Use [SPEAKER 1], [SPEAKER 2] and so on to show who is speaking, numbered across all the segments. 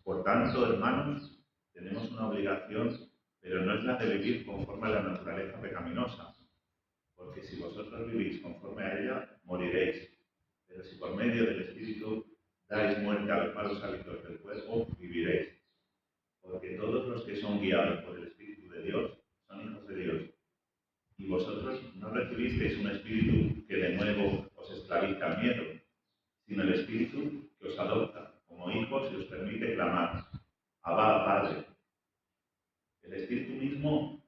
[SPEAKER 1] Por tanto, hermanos, tenemos una obligación, pero no es la de vivir conforme a la naturaleza pecaminosa, porque si vosotros vivís conforme a ella, moriréis. Pero si por medio del Espíritu dais muerte a los malos hábitos del cuerpo, viviréis. Porque todos los que son guiados por el Espíritu de Dios son hijos de Dios. Y vosotros no recibisteis un espíritu que de nuevo os esclaviza al miedo, sino el Espíritu que os adopta como hijos y os permite clamar: Abba, Padre. El Espíritu mismo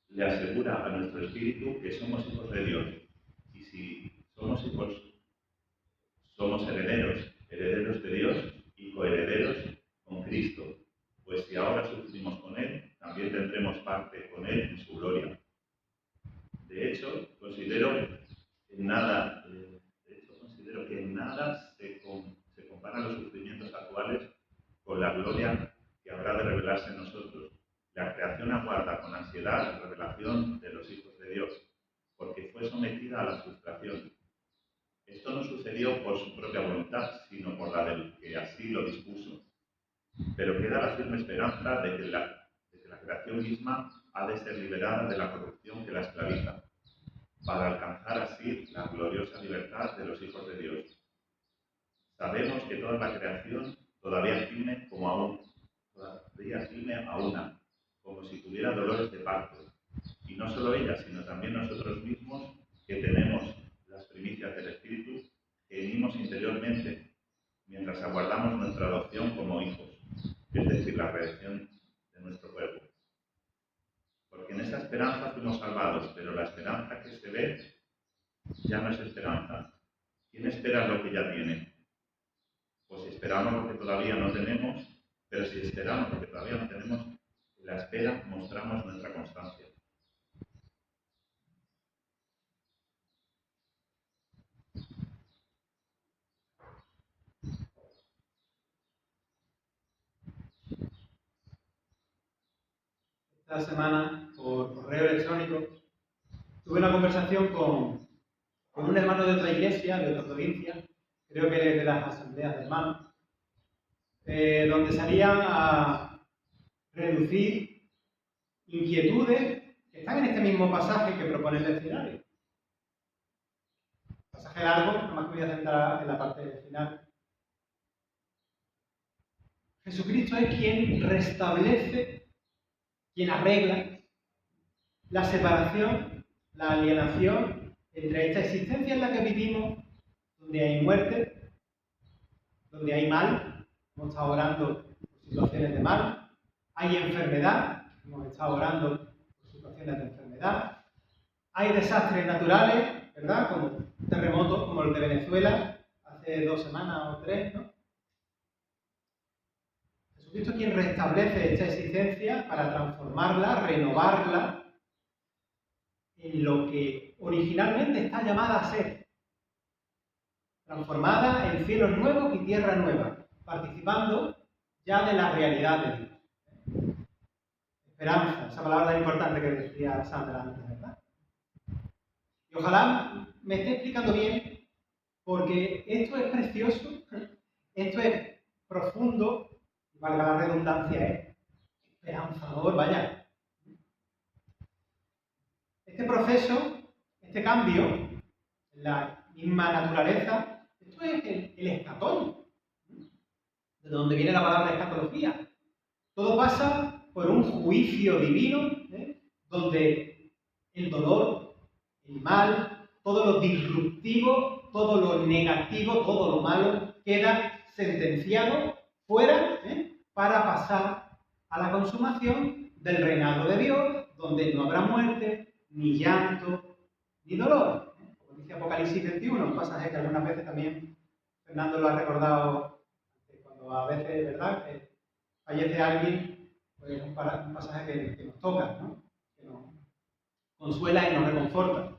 [SPEAKER 1] le asegura a nuestro espíritu que somos hijos de Dios. Y si somos hijos, somos herederos, herederos de Dios y coherederos con Cristo. Pues si ahora sufrimos con Él, también tendremos parte con Él en su gloria. De hecho, considero que en nada se comparan los sufrimientos actuales con la gloria que habrá de revelarse en nosotros. La creación aguarda con ansiedad la revelación de los hijos de Dios, porque fue sometida a la frustración. Esto no sucedió por su propia voluntad, sino por la del que así lo dispuso. Pero queda la firme esperanza de que la creación misma ha de ser liberada de la corrupción que la esclaviza, para alcanzar así la gloriosa libertad de los hijos de Dios. Sabemos que toda la creación todavía gime a una, como si tuviera dolores de parto. Y no solo ella, sino también nosotros mismos, que tenemos las primicias del Espíritu, gemimos interiormente, mientras aguardamos nuestra adopción como hijos, es decir, la redención de nuestro cuerpo. Porque en esa esperanza fuimos salvados, pero la esperanza que se ve ya no es esperanza. ¿Quién espera lo que ya tiene? Pues si esperamos lo que todavía no tenemos, pero si esperamos lo que todavía no tenemos, en la espera mostramos nuestra constancia.
[SPEAKER 2] Esta semana, por correo electrónico, tuve una conversación con un hermano de otra iglesia, de otra provincia, creo que de las asambleas de hermanos, donde salían a reducir inquietudes que están en este mismo pasaje que propone el leccionario. Pasaje largo, nada más que voy a centrar en la parte final. Jesucristo es quien restablece, quien arregla la separación, la alienación entre esta existencia en la que vivimos, donde hay muerte, donde hay mal, hemos estado orando por situaciones de mal, hay enfermedad, hemos estado orando por situaciones de enfermedad, hay desastres naturales, ¿verdad? Como terremotos como el de Venezuela hace 2 semanas o 3, ¿no? Jesucristo es quien restablece esta existencia para transformarla, renovarla en lo que originalmente está llamada a ser. Transformada en cielos nuevos y tierra nueva, participando ya de la realidad de Dios. Esperanza, esa palabra importante que decía Sandra antes, ¿verdad? Y ojalá me esté explicando bien, porque esto es precioso, esto es profundo, valga la redundancia, es esperanzador, vaya. Este proceso, este cambio, en la misma naturaleza, esto es el escatón, de donde viene la palabra escatología. Todo pasa por un juicio divino, donde el dolor, el mal, todo lo disruptivo, todo lo negativo, todo lo malo, queda sentenciado fuera, para pasar a la consumación del reinado de Dios, donde no habrá muerte, ni llanto, ni dolor. Como dice Apocalipsis 21, un pasaje que algunas veces también Fernando lo ha recordado, cuando a veces, ¿verdad?, que fallece alguien, pues es un pasaje que nos toca, ¿no? Que nos consuela y nos reconforta.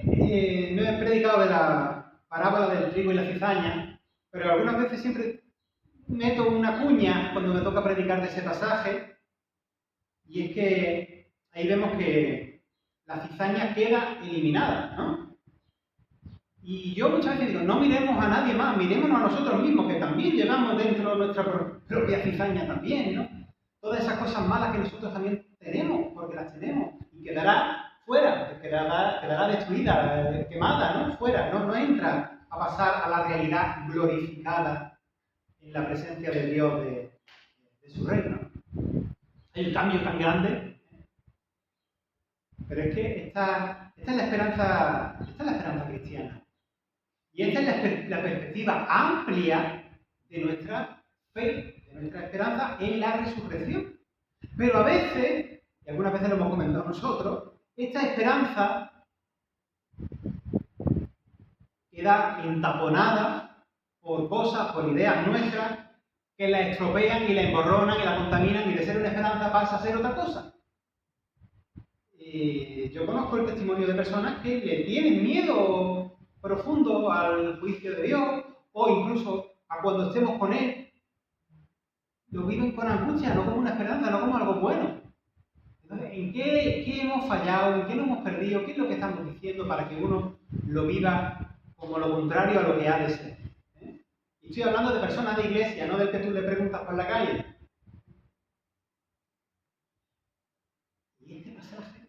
[SPEAKER 2] No he predicado de la parábola del trigo y la cizaña, pero algunas veces siempre meto una cuña cuando me toca predicar de ese pasaje, y es que ahí vemos que la cizaña queda eliminada, ¿no? Y yo muchas veces digo, no miremos a nadie más, mirémonos a nosotros mismos, que también llevamos dentro de nuestra propia cizaña también, ¿no? Todas esas cosas malas que nosotros también tenemos, porque las tenemos, y quedará fuera, quedará destruida, quemada, ¿no? Fuera, no entra a pasar a la realidad glorificada en la presencia de Dios de su reino. Hay un cambio tan grande, pero es que esta es la esperanza cristiana. Y esta es la perspectiva amplia de nuestra fe, de nuestra esperanza en la resurrección. Pero a veces, y algunas veces lo hemos comentado nosotros, esta esperanza queda entaponada por cosas, por ideas nuestras, que la estropean y la emborronan y la contaminan, y de ser una esperanza pasa a ser otra cosa. Yo conozco el testimonio de personas que le tienen miedo profundo al juicio de Dios, o incluso a cuando estemos con Él. Lo viven con angustia, no como una esperanza, no como algo bueno. Entonces, ¿en qué hemos fallado? ¿En qué nos hemos perdido? ¿Qué es lo que estamos diciendo para que uno lo viva como lo contrario a lo que ha de ser? Y estoy hablando de personas de iglesia, no del que tú le preguntas por la calle. Y este pasaje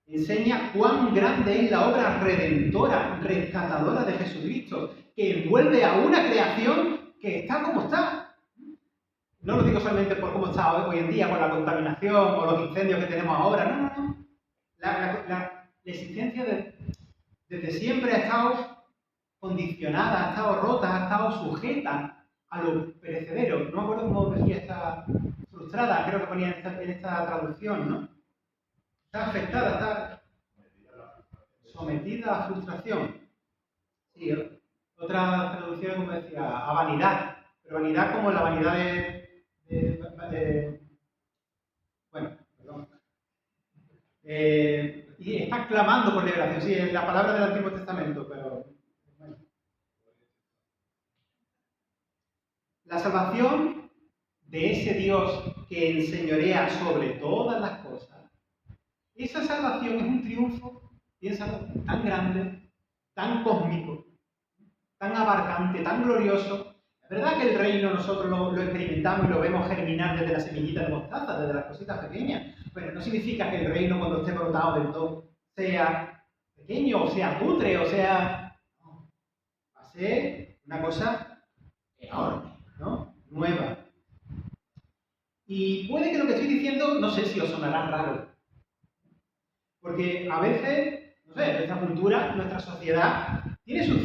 [SPEAKER 2] enseña cuán grande es la obra redentora, rescatadora de Jesucristo, que envuelve a una creación que está como está. No lo digo solamente por cómo está hoy en día, por la contaminación o los incendios que tenemos ahora, no. La existencia desde siempre ha estado condicionada, ha estado rota, ha estado sujeta a lo perecedero. No me acuerdo cómo decía esta frustrada, creo que ponía en esta traducción, ¿no? Está afectada, está sometida a frustración. Sí, otra traducción como decía, a vanidad, pero vanidad como la vanidad bueno, perdón. Y está clamando por liberación, sí, es la palabra del Antiguo Testamento, pero bueno. La salvación de ese Dios que enseñorea sobre todas las cosas, esa salvación es un triunfo, piénsalo, tan grande, tan cósmico, tan abarcante, tan glorioso. Es verdad que el reino nosotros lo experimentamos y lo vemos germinar desde la semillita de mostaza, desde las cositas pequeñas, pero no significa que el reino cuando esté brotado del todo sea pequeño, o sea cutre, o sea... No, va a ser una cosa enorme, ¿no? Nueva. Y puede que lo que estoy diciendo, no sé si os sonará raro, porque a veces, no sé, nuestra cultura, nuestra sociedad, tiene sus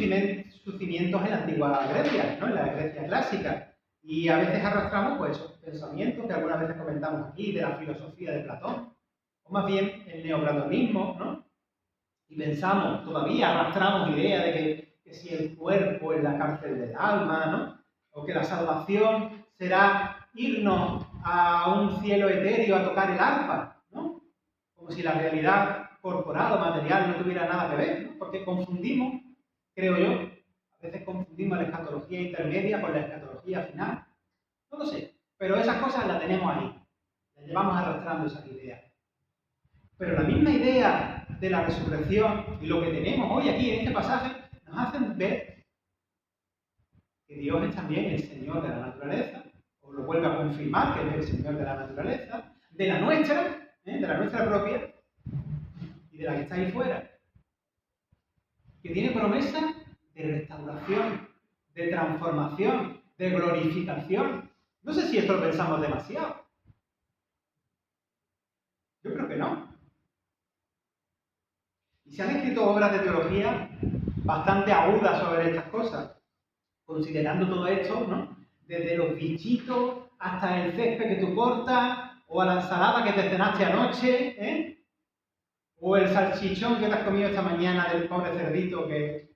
[SPEAKER 2] cimientos en la antigua Grecia, ¿no? En la Grecia clásica. Y a veces arrastramos pues, esos pensamientos que algunas veces comentamos aquí, de la filosofía de Platón, o más bien el neoplatonismo, ¿no? Y pensamos, todavía arrastramos ideas de que si el cuerpo es la cárcel del alma, ¿no? O que la salvación será irnos a un cielo etéreo a tocar el arpa, ¿no? Como si la realidad corporal o material no tuviera nada que ver, ¿no? Porque confundimos, creo yo, a veces confundimos la escatología intermedia con la escatología final. No lo sé, pero esas cosas las tenemos ahí. Las llevamos arrastrando esas ideas. Pero la misma idea de la resurrección y lo que tenemos hoy aquí en este pasaje nos hacen ver que Dios es también el Señor de la naturaleza, o lo vuelve a confirmar que es el Señor de la naturaleza, de la nuestra propia, y de la que está ahí fuera, que tiene promesa de restauración, de transformación, de glorificación. No sé si esto lo pensamos demasiado. Yo creo que no. Y se han escrito obras de teología bastante agudas sobre estas cosas, considerando todo esto, ¿no? Desde los bichitos hasta el césped que tú cortas, o a la ensalada que te cenaste anoche, ¿eh? O el salchichón que te has comido esta mañana del pobre cerdito que...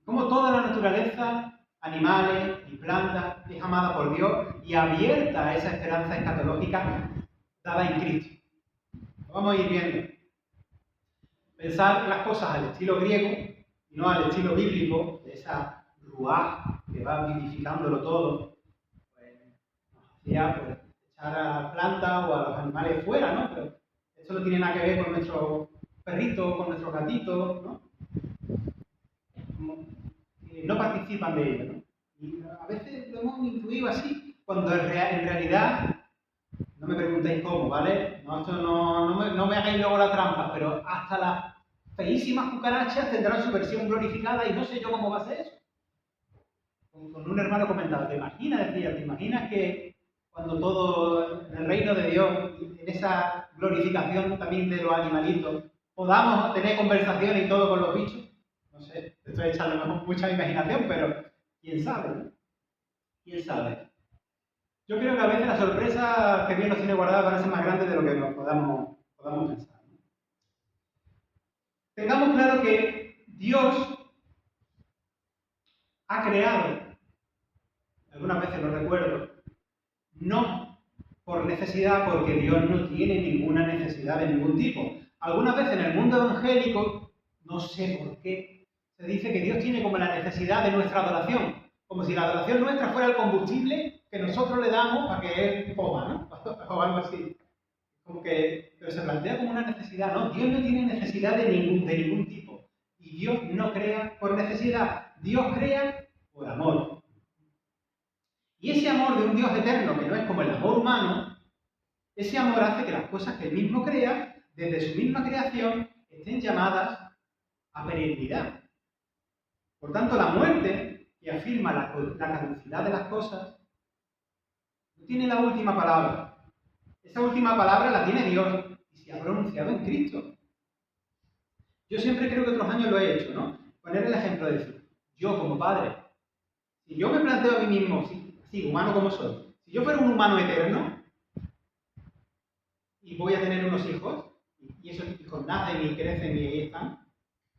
[SPEAKER 2] Como toda la naturaleza, animales y plantas, es amada por Dios y abierta a esa esperanza escatológica dada en Cristo. Lo vamos a ir viendo. Pensar las cosas al estilo griego y no al estilo bíblico, de esa ruaj que va vivificándolo todo, pues nos hacía pues, echar a las plantas o a los animales fuera, ¿no? Pero esto no tiene nada que ver con nuestro perrito, con nuestros gatitos, ¿no? no participan de ello, ¿no? Y a veces lo hemos intuido así, cuando en realidad, no me preguntéis cómo, ¿vale? No, esto no me hagáis luego la trampa, pero hasta las feísimas cucarachas tendrán su versión glorificada y no sé yo cómo va a ser eso. Con un hermano comentaba, ¿te imaginas que cuando todo en el reino de Dios, en esa glorificación también de los animalitos, podamos tener conversaciones y todo con los bichos? No sé, estoy echando mucha imaginación, pero quién sabe, ¿no? ¿Quién sabe? Yo creo que a veces la sorpresa que Dios nos tiene guardada van a ser más grande de lo que nos podamos pensar, ¿no? Tengamos claro que Dios ha creado, algunas veces lo recuerdo, no por necesidad, porque Dios no tiene ninguna necesidad de ningún tipo. Algunas veces en el mundo evangélico, no sé por qué, se dice que Dios tiene como la necesidad de nuestra adoración, como si la adoración nuestra fuera el combustible que nosotros le damos para que Él coma, ¿no? O algo así. Pero se plantea como una necesidad, ¿no? Dios no tiene necesidad de ningún tipo. Y Dios no crea por necesidad, Dios crea por amor. Y ese amor de un Dios eterno, que no es como el amor humano, ese amor hace que las cosas que Él mismo crea, desde su misma creación, estén llamadas a perennidad. Por tanto, la muerte, que afirma la caducidad de las cosas, no tiene la última palabra. Esa última palabra la tiene Dios y se ha pronunciado en Cristo. Yo siempre creo que otros años lo he hecho, ¿no? Poner el ejemplo de decir, yo como padre, si yo me planteo a mí mismo, así, humano como soy, si yo fuera un humano eterno y voy a tener unos hijos, y esos hijos nacen y crecen y ahí están,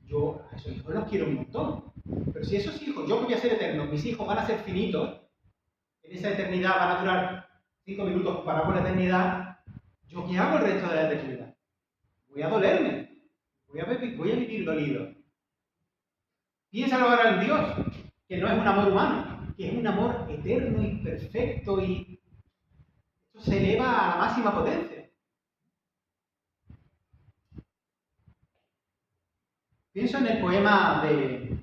[SPEAKER 2] yo a esos hijos los quiero un montón. Pero si esos hijos, yo voy a ser eterno, mis hijos van a ser finitos, en esa eternidad van a durar 5 minutos para por la eternidad, ¿yo qué hago el resto de la eternidad? Voy a dolerme, voy a vivir dolido. Piénsalo ahora en Dios, que no es un amor humano, que es un amor eterno y perfecto, y esto se eleva a la máxima potencia. Pienso en el poema de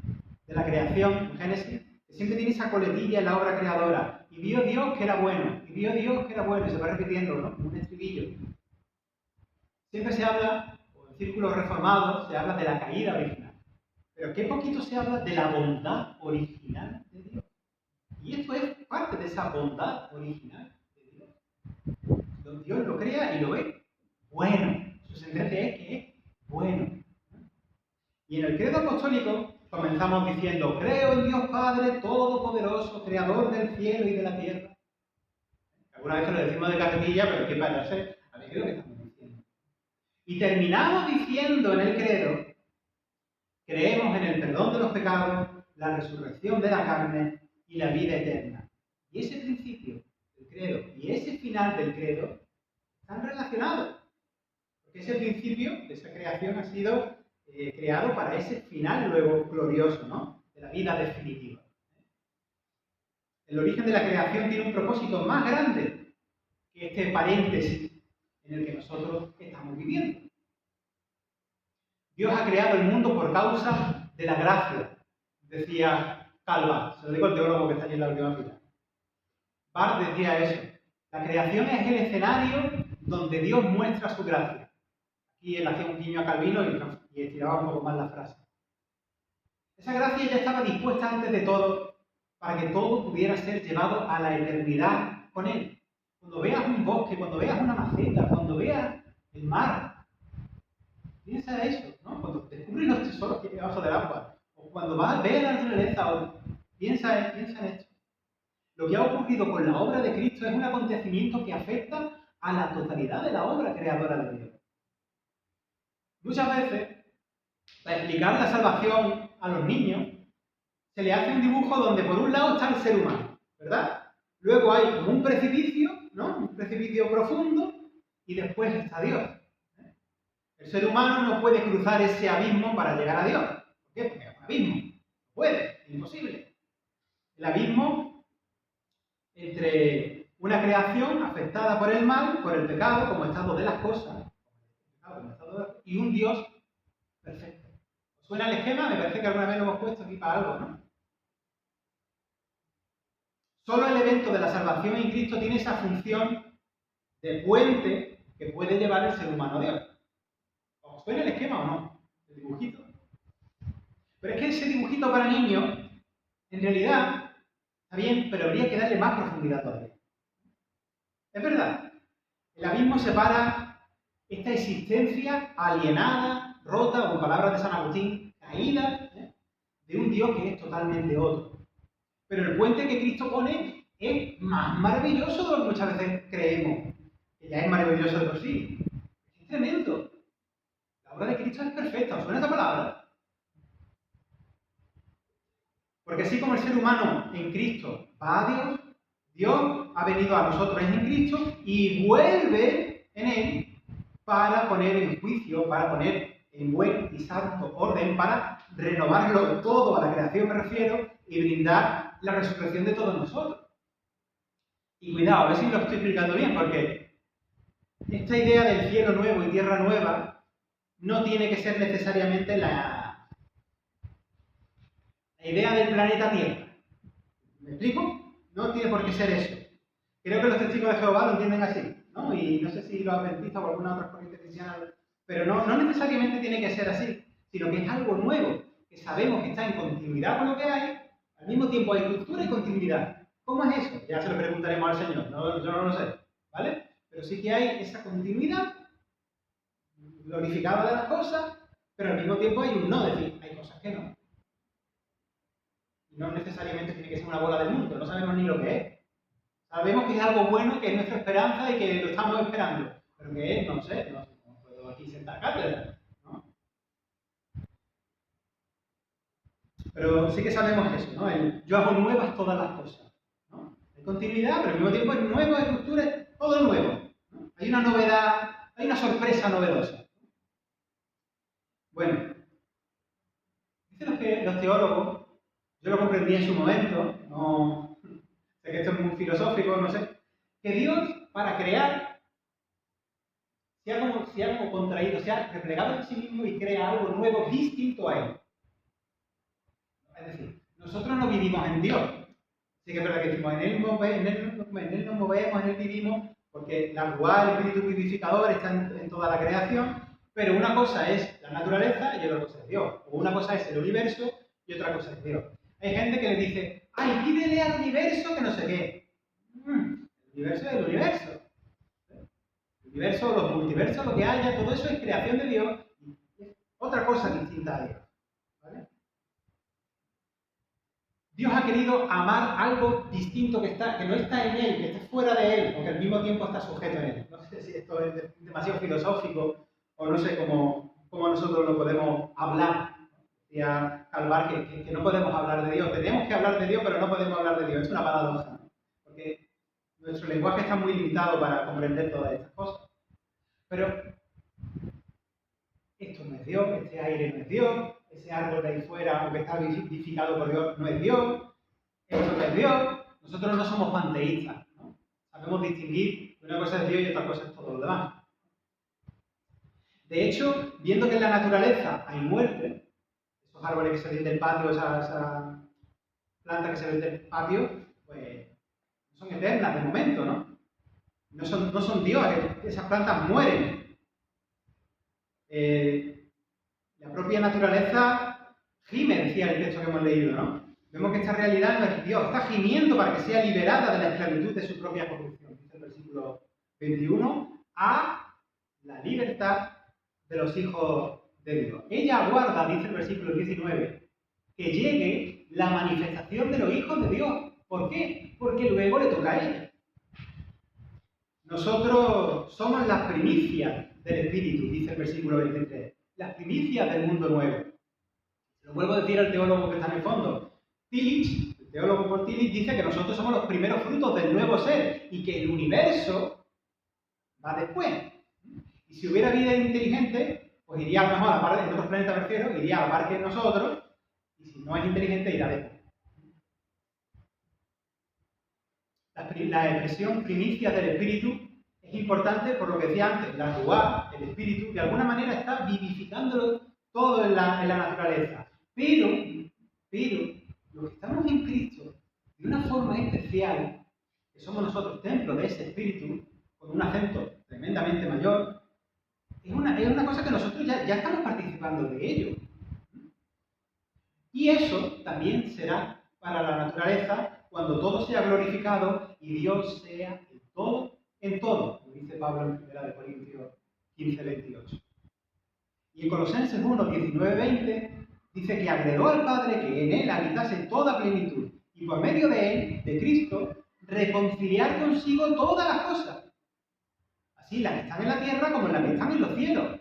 [SPEAKER 2] la creación, en Génesis, que siempre tiene esa coletilla en la obra creadora. Y vio Dios que era bueno, y vio Dios que era bueno, y se va repitiendo, ¿no? Como un estribillo. Siempre se habla, o en círculos reformados, se habla de la caída original. Pero qué poquito se habla de la bondad original de Dios. Y esto es parte de esa bondad original de Dios. Dios lo crea y lo ve bueno. Su sentencia es que es bueno. Y en el credo apostólico comenzamos diciendo, creo en Dios Padre Todopoderoso, Creador del cielo y de la tierra. Alguna vez lo decimos de carretilla, pero ¿qué parece? A ver, ¿qué es lo que estamos diciendo? Y terminamos diciendo en el credo, creemos en el perdón de los pecados, la resurrección de la carne y la vida eterna. Y ese principio del credo y ese final del credo están relacionados. Porque ese principio de esa creación ha sido creado para ese final luego glorioso, ¿no? De la vida definitiva. El origen de la creación tiene un propósito más grande que este paréntesis en el que nosotros estamos viviendo. Dios ha creado el mundo por causa de la gracia, decía Calvá, se lo digo al teólogo que está allí en la última fila. Barth decía eso. La creación es el escenario donde Dios muestra su gracia. Aquí él hacía un guiño a Calvino y estiraba un poco más la frase. Esa gracia ya estaba dispuesta antes de todo para que todo pudiera ser llevado a la eternidad con Él. Cuando veas un bosque, cuando veas una maceta, cuando veas el mar, piensa eso, ¿no? Cuando descubres los tesoros que hay debajo del agua, o cuando veas la naturaleza, o piensa en esto. Lo que ha ocurrido con la obra de Cristo es un acontecimiento que afecta a la totalidad de la obra creadora de Dios. Muchas veces, para explicar la salvación a los niños, se le hace un dibujo donde por un lado está el ser humano, ¿verdad? Luego hay como un precipicio, ¿no? Un precipicio profundo, y después está Dios. El ser humano no puede cruzar ese abismo para llegar a Dios. ¿Por qué? Porque es un abismo. No puede, es imposible. El abismo entre una creación afectada por el mal, por el pecado, como estado de las cosas, y un Dios perfecto. ¿Os suena el esquema? Me parece que alguna vez lo hemos puesto aquí para algo, ¿no? Solo el evento de la salvación en Cristo tiene esa función de puente que puede llevar el ser humano a Dios. ¿Os suena el esquema o no? El dibujito. Pero es que ese dibujito para niños, en realidad, está bien, pero habría que darle más profundidad todavía. Es verdad, el abismo separa esta existencia alienada, rota, o en palabras de San Agustín, caída, de un Dios que es totalmente otro. Pero el puente que Cristo pone es más maravilloso de lo que muchas veces creemos, que ya es maravilloso de por sí. Es tremendo. La obra de Cristo es perfecta. ¿Os suena esta palabra? Porque así como el ser humano en Cristo va a Dios, Dios ha venido a nosotros en Cristo y vuelve en Él para poner en juicio, para poner en buen y santo orden, para renovarlo todo, a la creación me refiero, y brindar la resurrección de todos nosotros. Y cuidado, a ver si lo estoy explicando bien, porque esta idea del cielo nuevo y tierra nueva no tiene que ser necesariamente la idea del planeta Tierra. ¿Me explico? No tiene por qué ser eso. Creo que los testigos de Jehová lo entienden así, ¿no? Y no sé si los adventistas o alguna otra corriente cristiana, pero no necesariamente tiene que ser así, sino que es algo nuevo, que sabemos que está en continuidad con lo que hay, al mismo tiempo hay cultura y continuidad. ¿Cómo es eso? Ya se lo preguntaremos al Señor, yo no lo sé, ¿vale? Pero sí que hay esa continuidad glorificada de las cosas, pero al mismo tiempo hay un no, decir, hay cosas que no. Y no necesariamente tiene que ser una bola del mundo, no sabemos ni lo que es. Sabemos que es algo bueno, que es nuestra esperanza y que lo estamos esperando. Pero que es, no sé, no puedo aquí sentar cátedra, ¿no? Pero sí que sabemos eso, ¿no? Yo hago nuevas todas las cosas, ¿no? Hay continuidad, pero al mismo tiempo es nuevo, hay ruptura, es todo nuevo, ¿no? Hay una novedad, hay una sorpresa novedosa. Bueno, dicen los teólogos, yo lo comprendí en su momento, no sé que esto es muy filosófico, no sé, que Dios, para crear, se ha como contraído, se ha replegado en sí mismo y crea algo nuevo, distinto a Él. Es decir, nosotros no vivimos en Dios. Sí que es verdad que decimos, en Él nos movemos, en Él vivimos, porque la Ruá, el Espíritu vivificador, está en toda la creación, pero una cosa es la naturaleza y otra cosa es Dios. O una cosa es el universo y otra cosa es Dios. Hay gente que le dice, ¡ay, pídele al universo que no sé qué! El universo es el universo. El universo, los multiversos, lo que haya, todo eso es creación de Dios y es otra cosa distinta a Dios. ¿Vale? Dios ha querido amar algo distinto que no está en Él, que está fuera de Él, aunque al mismo tiempo está sujeto a Él. No sé si esto es demasiado filosófico o no sé cómo nosotros lo podemos hablar. Decía Calvar que no podemos hablar de Dios. Tenemos que hablar de Dios, pero no podemos hablar de Dios. Es una paradoja, ¿no? Porque nuestro lenguaje está muy limitado para comprender todas estas cosas. Pero esto no es Dios, este aire no es Dios, ese árbol de ahí fuera, aunque está vivificado por Dios, no es Dios, esto no es Dios. Nosotros no somos panteístas, ¿no? Sabemos distinguir que una cosa es Dios y otra cosa es todo lo demás. De hecho, viendo que en la naturaleza hay muerte, esos árboles que se ven del patio, esa planta que se ven del patio, pues no son eternas de momento, ¿no? No son Dios, esas plantas mueren. La propia naturaleza gime, decía el texto que hemos leído, ¿no? Vemos que esta realidad no es Dios, está gimiendo para que sea liberada de la esclavitud de su propia corrupción. Dice el versículo 21, a la libertad de los hijos de Dios. Ella aguarda, dice el versículo 19, que llegue la manifestación de los hijos de Dios. ¿Por qué? Porque luego le toca a ella. Nosotros somos las primicias del Espíritu, dice el versículo 23. Las primicias del mundo nuevo. Lo vuelvo a decir al teólogo que está en el fondo. Tillich, el teólogo por Tillich, dice que nosotros somos los primeros frutos del nuevo ser y que el universo va después. Y si hubiera vida inteligente, pues iría a lo mejor a la par de otros planetas, me refiero, iría a la par que nosotros, y si no es inteligente, irá después. La expresión primicias del Espíritu es importante por lo que decía antes, la Ruá, el Espíritu, de alguna manera está vivificándolo todo en la naturaleza. Pero, los que estamos en Cristo, de una forma especial, que somos nosotros templo de ese Espíritu, con un acento tremendamente mayor, es una cosa que nosotros ya estamos participando de ello. Y eso también será para la naturaleza cuando todo sea glorificado y Dios sea en todo, como dice Pablo en 1 Corintios 15, 28. Y en Colosenses 1, 19, 20 dice que agradó al Padre que en él habitase toda plenitud y por medio de él, de Cristo, reconciliar consigo todas las cosas, así las que están en la tierra como las que están en los cielos,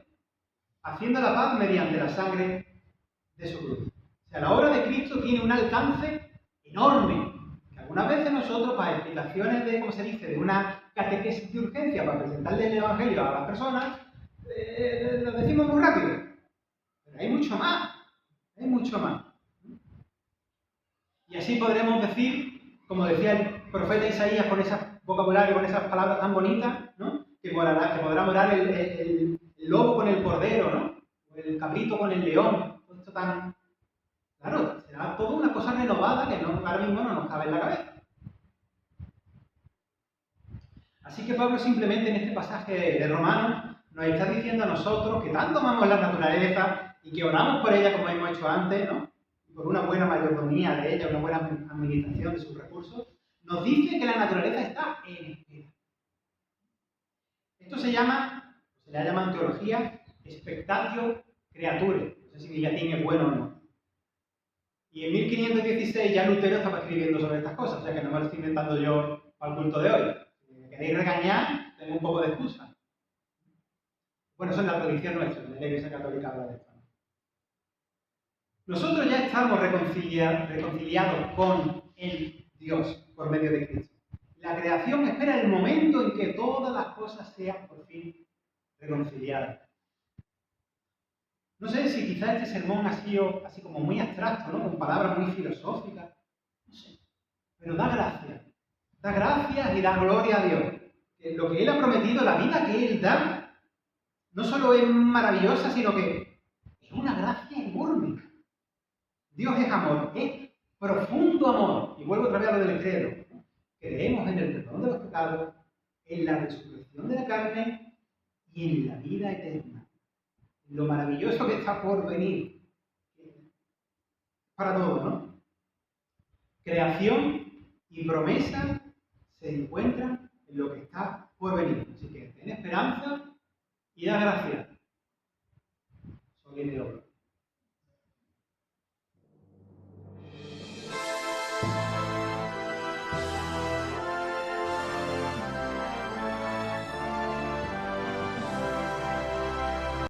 [SPEAKER 2] haciendo la paz mediante la sangre de su cruz. O sea, la obra de Cristo tiene un alcance enorme, que algunas veces nosotros, para explicaciones de, ¿cómo se dice?, de una catequesis de urgencia para presentarle el Evangelio a las personas, lo decimos muy rápido. Pero hay mucho más, hay mucho más. Y así podremos decir, como decía el profeta Isaías con ese vocabulario, con esas palabras tan bonitas, ¿no?, que podrá morar el lobo con el cordero, ¿no?, o el cabrito con el león. Todo esto tan... Claro, será toda una cosa renovada que ahora mismo no nos cabe en la cabeza. Así que Pablo simplemente en este pasaje de Romanos nos está diciendo a nosotros que tanto amamos la naturaleza y que oramos por ella como hemos hecho antes, ¿no?, y por una buena mayordomía de ella, una buena administración de sus recursos, nos dice que la naturaleza está en espera. Esto se le ha llamado en teología expectatio creaturae. No sé si mi latín es bueno o no. Y en 1516 ya Lutero estaba escribiendo sobre estas cosas, o sea que no me lo estoy inventando yo para el culto de hoy. Si me queréis regañar, tengo un poco de excusa. Bueno, eso es la tradición nuestra, la Iglesia Católica habla de esto. Nosotros ya estamos reconciliados con el Dios por medio de Cristo. La creación espera el momento en que todas las cosas sean por fin reconciliadas. No sé si quizás este sermón ha sido así como muy abstracto, ¿no?, con palabras muy filosóficas. No sé. Pero da gracias y da gloria a Dios. Que lo que Él ha prometido, la vida que Él da, no solo es maravillosa, sino que es una gracia enorme. Dios es amor, es profundo amor. Y vuelvo otra vez a lo del credo. Creemos en el perdón de los pecados, en la resurrección de la carne y en la vida eterna. Lo maravilloso que está por venir. Para todo, ¿no? Creación y promesa se encuentran en lo que está por venir. Así que ten esperanza y da gracias. Soy de oro.